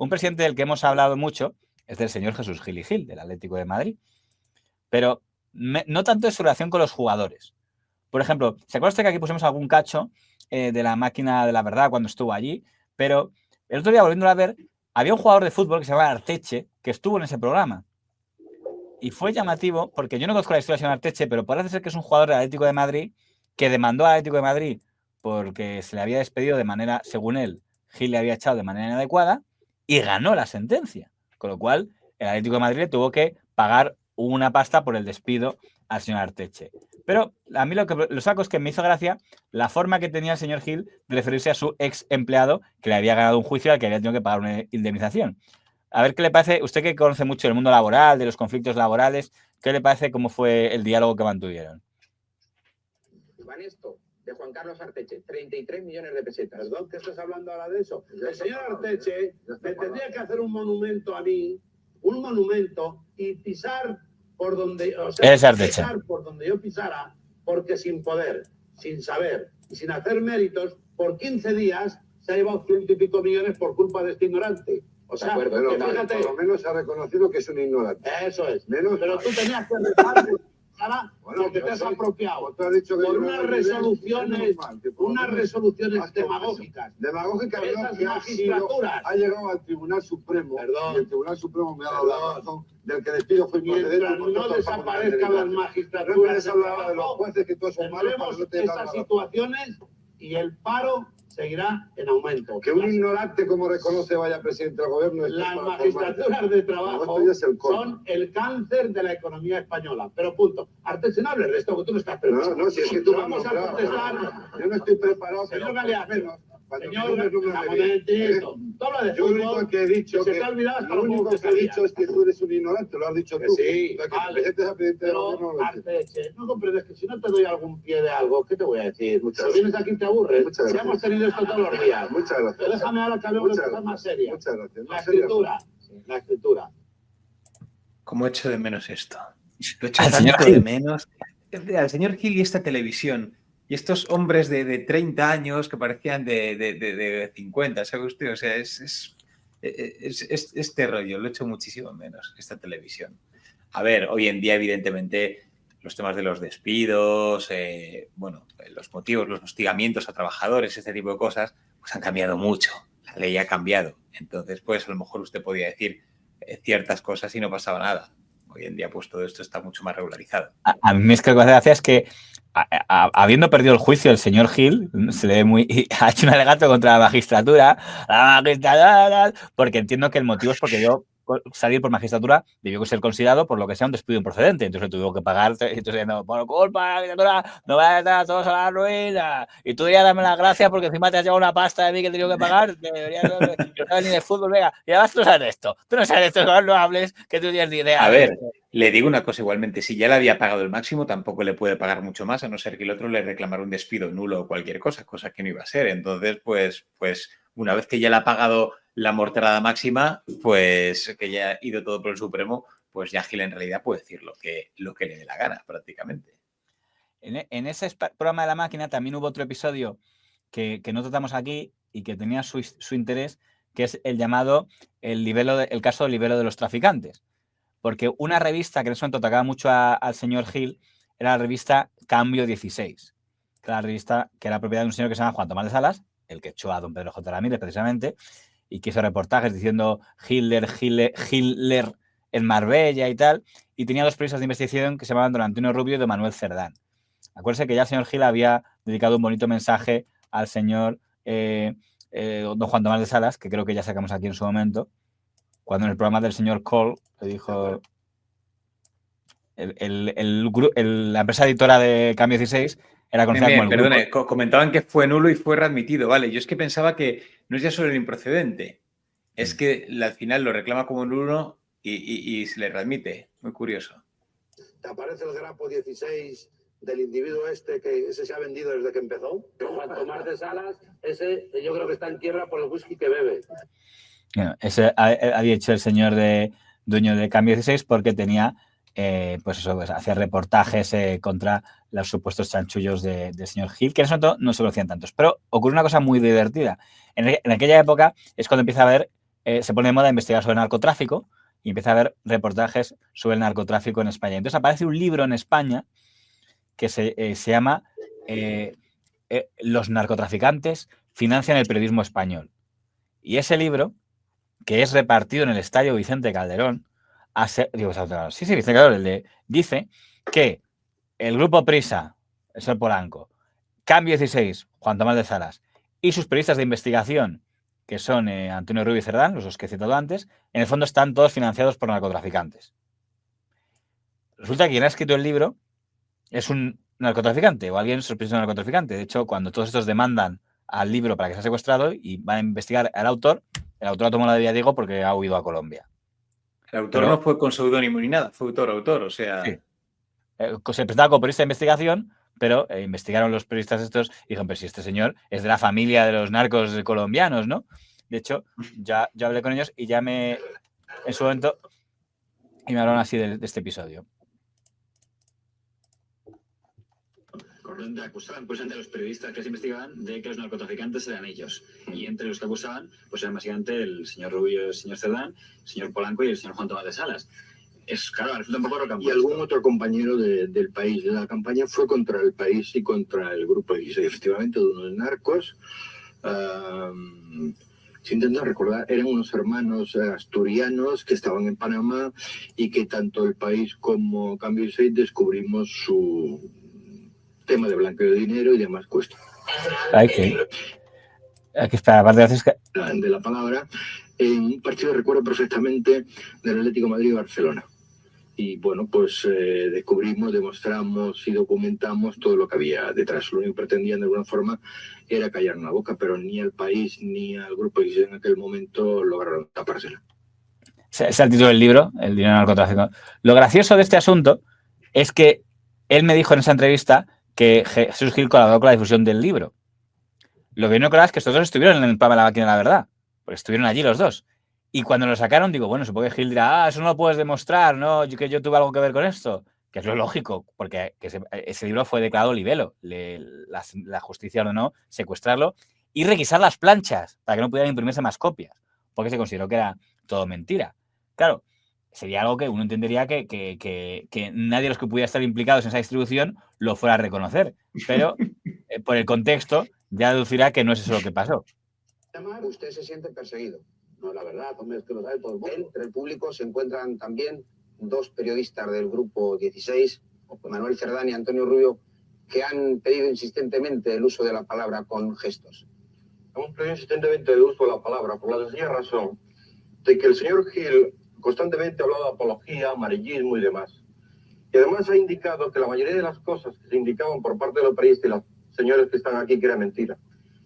un presidente del que hemos hablado mucho es del señor Jesús Gil y Gil, del Atlético de Madrid. Pero no tanto es su relación con los jugadores. Por ejemplo, ¿se acuerda usted que aquí pusimos algún cacho de la máquina de la verdad cuando estuvo allí? Pero el otro día, volviéndolo a ver, había un jugador de fútbol que se llama Arteche que estuvo en ese programa. Y fue llamativo, porque yo no conozco la historia del señor Arteche, pero parece ser que es un jugador del Atlético de Madrid que demandó al Atlético de Madrid porque se le había despedido de manera, según él, Gil le había echado de manera inadecuada y ganó la sentencia. Con lo cual, el Atlético de Madrid tuvo que pagar una pasta por el despido al señor Arteche. Pero a mí lo saco es que me hizo gracia la forma que tenía el señor Gil de referirse a su ex empleado que le había ganado un juicio al que había tenido que pagar una indemnización. A ver qué le parece, usted que conoce mucho el mundo laboral, de los conflictos laborales, ¿qué le parece cómo fue el diálogo que mantuvieron? Banesto, de Juan Carlos Arteche, 33 millones de pesetas. Perdón, ¿qué estás hablando ahora de eso? El señor Arteche me tendría que hacer un monumento a mí, un monumento, y pisar por donde, o sea, pisar por donde yo pisara, porque sin poder, sin saber y sin hacer méritos, por 15 días se ha llevado 100 y pico millones por culpa de este ignorante. O sea, pero fíjate, por lo menos ha reconocido que es un ignorante. Eso es. Menos pero tú tenías que rezar porque te has apropiado has dicho que por unas resoluciones demagógicas. Demagógicas, esas magistraturas. Ha llegado al Tribunal Supremo. Perdón. Y el Tribunal Supremo me ha dado la razón del que despido fue improcedente. Mientras no desaparezcan las magistraturas de los jueces que todos son malos, esas situaciones y el paro seguirá en aumento. Que un ignorante, como reconoce, vaya presidente del gobierno. Las magistraturas de trabajo son el cáncer de la economía española. Pero punto. Arteche, no hables de esto, que tú no estás preparado. No, si es que tú vamos a contestar. Yo no estoy preparado. Señor Galeano, señor, tú hablas de yo fútbol, lo único que he dicho se te ha olvidado hasta lo único que he dicho es que tú eres un ignorante, lo has dicho tú. Sí, vale. Pero, Arteche, no comprendes que si no te doy algún pie de algo, ¿qué te voy a decir? Si vienes aquí te aburres. Si hemos tenido esto todos los días. Muchas gracias. Pero déjame ahora que hablemos de cosas más serias. Muchas gracias. La escritura. ¿Cómo echo de menos esto? Lo echo tanto de menos. Al señor Gil y esta televisión. Y estos hombres de 30 años que parecían de 50, ¿sabe usted? O sea, es este rollo, lo echo muchísimo menos, esta televisión. A ver, hoy en día, evidentemente, los temas de los despidos, los motivos, los hostigamientos a trabajadores, este tipo de cosas, pues han cambiado mucho. La ley ha cambiado. Entonces, pues a lo mejor usted podía decir ciertas cosas y no pasaba nada. Hoy en día, pues todo esto está mucho más regularizado. A mí es que lo que me hace gracia es que habiendo perdido el juicio el señor Gil, se le ve ha hecho un alegato contra la magistratura, porque entiendo que el motivo es porque yo salir por magistratura debió ser considerado por lo que sea un despido improcedente, entonces tuvo que pagar, entonces no, por culpa de la magistratura no va a estar todos a la ruina, y tú ya dame las gracias porque encima te has llevado una pasta de mí que he tenido que pagar, deberías no sabes ni de fútbol, venga, y además tú sabes esto, no hables, que tú tienes ni idea. A ver, le digo una cosa igualmente, si ya le había pagado el máximo, tampoco le puede pagar mucho más, a no ser que el otro le reclamara un despido nulo o cualquier cosa que no iba a ser. Entonces, pues una vez que ya le ha pagado la morterada máxima, pues que ya ha ido todo por el Supremo, pues ya Gil en realidad puede decir lo que le dé la gana, prácticamente. En ese programa de La Máquina también hubo otro episodio que no tratamos aquí y que tenía su interés, que es el llamado el caso del libelo de los traficantes. Porque una revista que en ese momento tocaba mucho al señor Gil era la revista Cambio 16, que era la revista que era propiedad de un señor que se llama Juan Tomás de Salas, el que echó a don Pedro J. Ramírez precisamente, y que hizo reportajes diciendo Hitler en Marbella y tal, y tenía dos periodistas de investigación que se llamaban don Antonio Rubio y don Manuel Cerdán. Acuérdense que ya el señor Gil había dedicado un bonito mensaje al señor don Juan Tomás de Salas, que creo que ya sacamos aquí en su momento, cuando en el programa del señor Cole le dijo la empresa editora de Cambio 16 era conocida como el perdone, comentaban que fue nulo y fue readmitido, vale. Yo es que pensaba que no es ya solo el improcedente, es que al final lo reclama como nulo y se le readmite. Muy curioso. ¿Te aparece el grapo 16 del individuo este que ese se ha vendido desde que empezó? Juan Tomás de Salas, ese yo creo que está en quiebra por el whisky que bebe. Bueno, ese había hecho el señor dueño de Cambio 16 porque tenía, hacía reportajes contra los supuestos chanchullos del señor Gil, que en ese momento no se conocían tantos. Pero ocurre una cosa muy divertida. En aquella época es cuando empieza a haber se pone de moda investigar sobre narcotráfico y empieza a ver reportajes sobre el narcotráfico en España. Entonces aparece un libro en España que se llama Los narcotraficantes financian el periodismo español. Y ese libro, que es repartido en el Estadio Vicente Calderón, Vicente Calderón, dice que el grupo Prisa, el señor Polanco, Cambio 16, Juan Tomás de Salas, y sus periodistas de investigación, que son Antonio Rubio y Cerdán, los que he citado antes, en el fondo están todos financiados por narcotraficantes. Resulta que quien ha escrito el libro es un narcotraficante o alguien sospechoso de narcotraficante. De hecho, cuando todos estos demandan al libro para que sea secuestrado y van a investigar al autor, el autor ha tomado la de Diego porque ha huido a Colombia. El autor no fue con seudónimo ni nada, fue autor, o sea... Sí. Se presentaba como periodista de investigación, pero investigaron los periodistas estos y dijeron, pero si este señor es de la familia de los narcos colombianos, ¿no? De hecho, ya hablé con ellos y en su momento, y me hablaron así de este episodio. Donde acusaban pues entre los periodistas que les investigaban de que los narcotraficantes eran ellos. Y entre los que acusaban, pues eran básicamente el señor Rubio, el señor Cerdán, el señor Polanco y el señor Juan Tomás de Salas. Es claro, resulta un poco rocambolesco. Y algún otro compañero del país. La campaña fue contra el país y contra el grupo 16, efectivamente, de unos narcos. Si intento recordar, eran unos hermanos asturianos que estaban en Panamá y que tanto el país como Cambio 16 descubrimos su tema de blanqueo de dinero y demás cuestiones. Hay que esperar, aparte de la palabra, en un partido recuerdo perfectamente del Atlético de Madrid y Barcelona. Y bueno, pues descubrimos, demostramos y documentamos todo lo que había detrás. Lo único que pretendían de alguna forma era callar la boca, pero ni al país ni al grupo que en aquel momento lograron tapársela. Ese es el título del libro, El dinero narcotráfico. Lo gracioso de este asunto es que él me dijo en esa entrevista que Jesús Gil colaboró con la difusión del libro. Lo que no creo es que estos dos estuvieron en el programa La Máquina de la Verdad, porque estuvieron allí los dos. Y cuando lo sacaron, digo, bueno, supongo que Gil dirá, eso no lo puedes demostrar, ¿no? Que yo tuve algo que ver con esto. Que es lo lógico, porque ese libro fue declarado libelo. La justicia ordenó secuestrarlo y requisar las planchas para que no pudieran imprimirse más copias, porque se consideró que era todo mentira. Claro, sería algo que uno entendería que nadie de los que pudiera estar implicados en esa distribución lo fuera a reconocer. Pero por el contexto ya deducirá que no es eso lo que pasó. Usted se siente perseguido. No, la verdad, hombre, es que lo sabe todo el mundo. Entre el público se encuentran también dos periodistas del grupo 16, Manuel Cerdán y Antonio Rubio, que han pedido insistentemente el uso de la palabra con gestos. Hemos pedido insistentemente el uso de la palabra por la sencilla razón de que el señor Gil constantemente ha hablado de apología, amarillismo y demás. Y además ha indicado que la mayoría de las cosas que se indicaban por parte de los periodistas y los señores que están aquí que era mentira.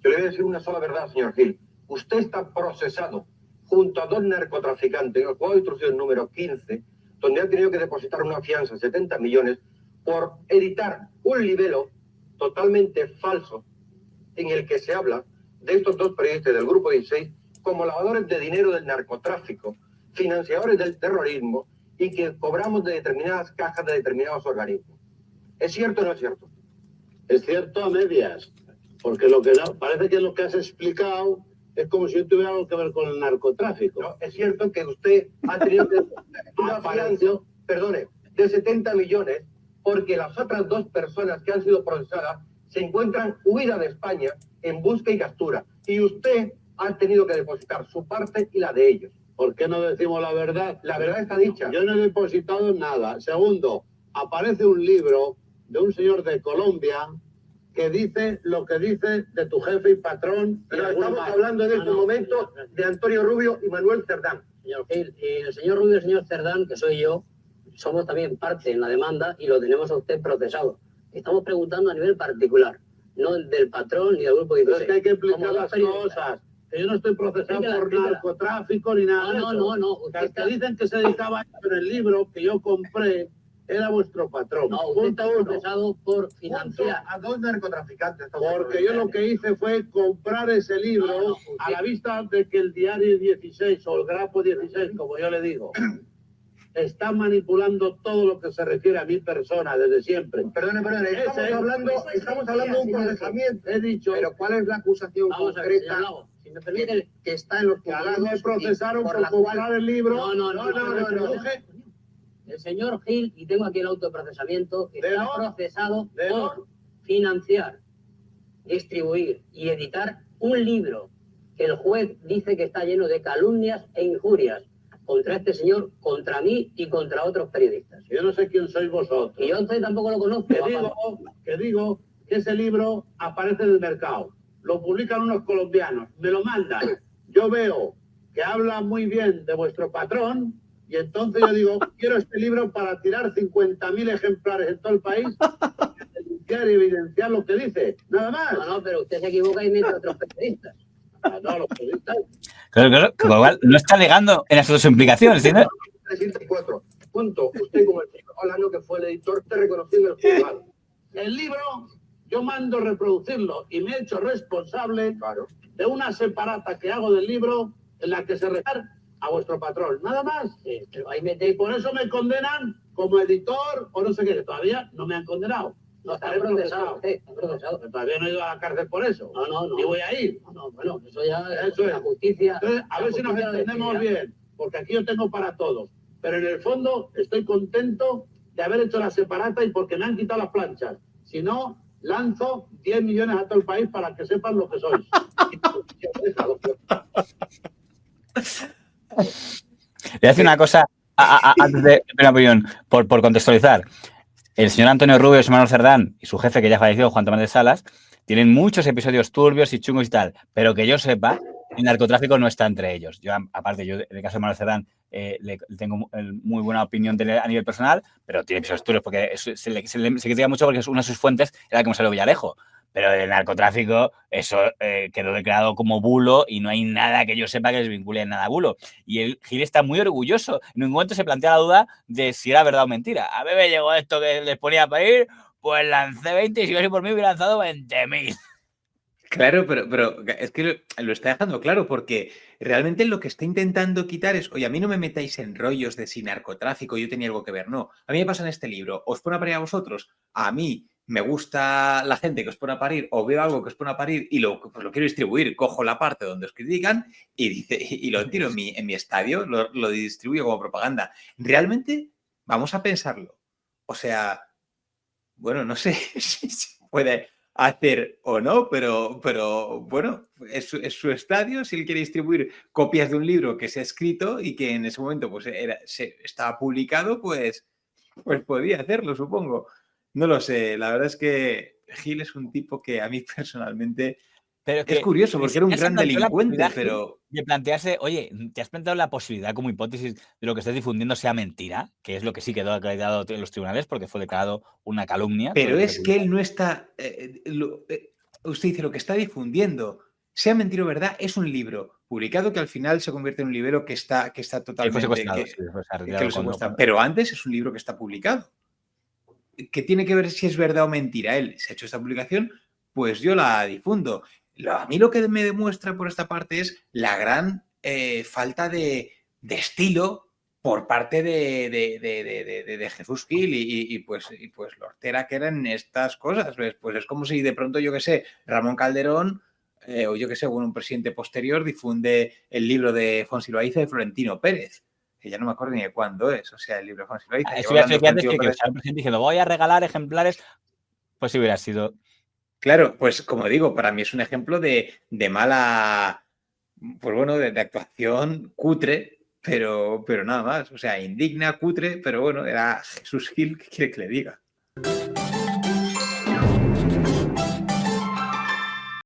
Yo le voy a decir una sola verdad, señor Gil. Usted está procesado junto a dos narcotraficantes en el juego de instrucción número 15, donde han tenido que depositar una fianza de 70 millones por editar un libelo totalmente falso en el que se habla de estos dos periodistas del Grupo 16 como lavadores de dinero del narcotráfico, financiadores del terrorismo y que cobramos de determinadas cajas de determinados organismos. ¿Es cierto o no es cierto? Es cierto a medias, porque parece que lo que has explicado es como si yo tuviera algo que ver con el narcotráfico. No, es cierto que usted ha tenido una fianza, perdone, de 70 millones porque las otras dos personas que han sido procesadas se encuentran huidas de España en busca y captura. Y usted ha tenido que depositar su parte y la de ellos. ¿Por qué no decimos la verdad? La verdad está dicha. Yo no he depositado nada. Segundo, aparece un libro de un señor de Colombia que dice lo que dice de tu jefe y patrón. Pero estamos hablando en este momento de Antonio Rubio y Manuel Cerdán. Señor Gil, el señor Rubio y el señor Cerdán, que soy yo, somos también parte en la demanda y lo tenemos a usted procesado. Estamos preguntando a nivel particular, no del patrón ni del grupo 16. Pero es que hay que explicar las cosas. Que yo no estoy procesado por narcotráfico ni nada. No. Los que dicen que se dedicaba a eso en el libro que yo compré era vuestro patrón. No, usted está procesado por financiar a dos narcotraficantes. Porque yo lo que hice fue comprar ese libro a la vista de que el diario 16 o el grafo 16, como yo le digo, está manipulando todo lo que se refiere a mi persona desde siempre. Perdone, estamos hablando de un procesamiento. He dicho. Pero ¿cuál es la acusación concreta? me permite, que está en los que ahora me procesaron por comprar el libro. No. El señor Gil, y tengo aquí el auto de procesamiento, está procesado por financiar, distribuir y editar un libro que el juez dice que está lleno de calumnias e injurias contra este señor, contra mí y contra otros periodistas. Yo no sé quién sois vosotros. Y yo tampoco lo conozco. Que digo que ese libro aparece en el mercado. Lo publican unos colombianos, me lo mandan. Yo veo que habla muy bien de vuestro patrón y entonces yo digo, quiero este libro para tirar 50.000 ejemplares en todo el país, denunciar y evidenciar lo que dice. Nada más. No, pero usted se equivoca y mete a otros periodistas. No, los periodistas. Claro, igual no está negando en las otras implicaciones, ¿entiendes? 304. Punto. Usted como el señor Olano, que fue el editor, te reconoció en el juzgado. El libro, yo mando reproducirlo y me he hecho responsable de una separata que hago del libro en la que se refiere a vuestro patrón. Nada más. Pero ahí Y por eso me condenan como editor o no sé qué, que todavía no me han condenado. No, está procesado. Todavía no he ido a la cárcel por eso. No. Ni voy a ir. Bueno, eso ya Eso es la justicia. Entonces, a ver si nos entendemos bien, porque aquí yo tengo para todos. Pero en el fondo estoy contento de haber hecho la separata y porque me han quitado las planchas. Si no, lanzo 10 millones a todo el país para que sepan lo que sois. Le hace una cosa antes de mi opinión, por contextualizar. El señor Antonio Rubio, José Manuel Cerdán y su jefe, que ya falleció, Juan Tomás de Salas, tienen muchos episodios turbios y chungos y tal, pero que yo sepa, el narcotráfico no está entre ellos. Yo, aparte, yo en el caso de Manuel Cerdán le tengo muy buena opinión de él a nivel personal, pero tiene episodios turbios porque se critica mucho porque una de sus fuentes era como salió Villarejo. Pero el narcotráfico, eso quedó declarado como bulo y no hay nada que yo sepa que les vincule en nada a bulo. Y el Gil está muy orgulloso. En ningún momento se plantea la duda de si era verdad o mentira. A mí me llegó esto que les ponía para ir, pues lancé 20 y si hubiese por mí hubiera lanzado 20.000. Claro, pero es que lo está dejando claro porque realmente lo que está intentando quitar es, oye, a mí no me metáis en rollos de si narcotráfico, yo tenía algo que ver. No, a mí me pasa en este libro. ¿Os pone a parir a vosotros? A mí me gusta la gente que os pone a parir o veo algo que os pone a parir y lo quiero distribuir, cojo la parte donde os critican y lo tiro en mi estadio, lo distribuyo como propaganda. Realmente, vamos a pensarlo. O sea, bueno, no sé si se puede hacer o no, pero bueno, es su estadio. Si él quiere distribuir copias de un libro que se ha escrito y que en ese momento pues estaba publicado, pues podía hacerlo, supongo. No lo sé, la verdad es que Gil es un tipo que a mí personalmente es curioso porque era un gran delincuente, pero... De plantearse, oye, ¿te has planteado la posibilidad como hipótesis de lo que estás difundiendo sea mentira? Que es lo que sí quedó acreditado en los tribunales porque fue declarado una calumnia. Pero es que él no está... usted dice lo que está difundiendo, sea mentira o verdad, es un libro publicado que al final se convierte en un libro que está totalmente... que lo secuestran. Pero antes es un libro que está publicado. ¿Qué tiene que ver si es verdad o mentira? Él se ha hecho esta publicación, pues yo la difundo. A mí lo que me demuestra por esta parte es la gran falta de estilo por parte de Jesús Gil y pues lo hortera que eran estas cosas. Pues es como si de pronto, yo qué sé, Ramón Calderón o yo qué sé, bueno, un presidente posterior difunde el libro de Fonsi Loaiza de Florentino Pérez. Que ya no me acuerdo ni de cuándo es, o sea, el libro de Fonsi Loaiza. Eso ya que antes que el presidente diciendo voy a regalar ejemplares, pues si hubiera sido... Claro, pues como digo, para mí es un ejemplo de mala, pues bueno, de actuación cutre, pero nada más. O sea, indigna, cutre, pero bueno, era Jesús Gil, ¿qué quiere que le diga?